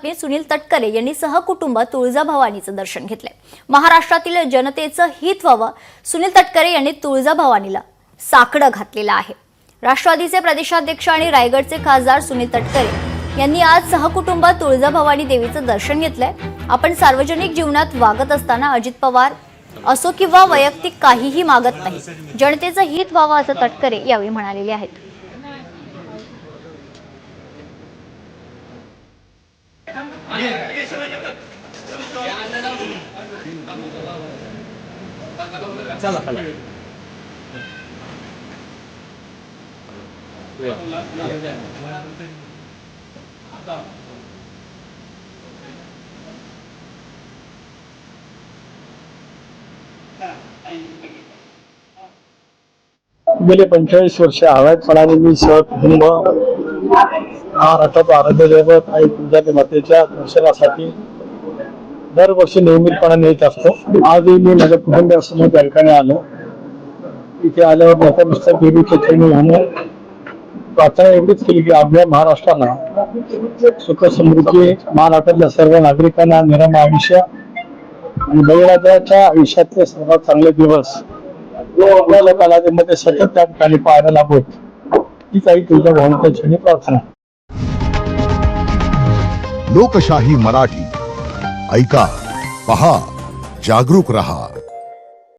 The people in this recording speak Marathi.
सुनील तटकरे यांनी सहकुटुंब तुळजाभवानीचं दर्शन घेतले। महाराष्ट्रातील जनतेचं हित व्हावं, सुनील तटकरे यांनी तुळजाभवानीला साकडं घातलेलं आहे। राष्ट्रवादीचे प्रदेशाध्यक्ष आणि रायगडचे खासदार सुनील तटकरे यांनी आज सहकुटुंब तुळजाभवानी देवीचं दर्शन घेतलंय। आपण सार्वजनिक जीवनात वागत असताना अजित पवार असो किंवा वैयक्तिक काहीही मागत नाही, जनतेचं हित व्हावं असं तटकरे यावेळी म्हणालेले आहेत। चला चला गेले 45 वर्ष हवाईपणाने मी सहकुटुंब महाराष्ट्रात आराध्य दैवत आई तुळजाभवानी मातेच्या दर्शनासाठी दरवर्षी नियमितपणे येत असतो। आजही मी माझ्या कुटुंबियांसमोर त्या ठिकाणी आलो। इथे आल्यावर नतमस्तक देवीचे चरणी घालून प्रार्थना एवढीच केली की आपल्या महाराष्ट्राला सुख समृद्धी, महाराष्ट्रातल्या सर्व नागरिकांना निरामय आयुष्य आणि बळीराजाच्या आयुष्यातले सर्वात चांगले दिवस आपल्या कालावधीमध्ये सतत त्या ठिकाणी पाहायला लाभोत, हीच आई तुळजाभवानीच्या चरणी प्रार्थना। लोकशाही मराठी ऐका, पहा, जागरूक रहा।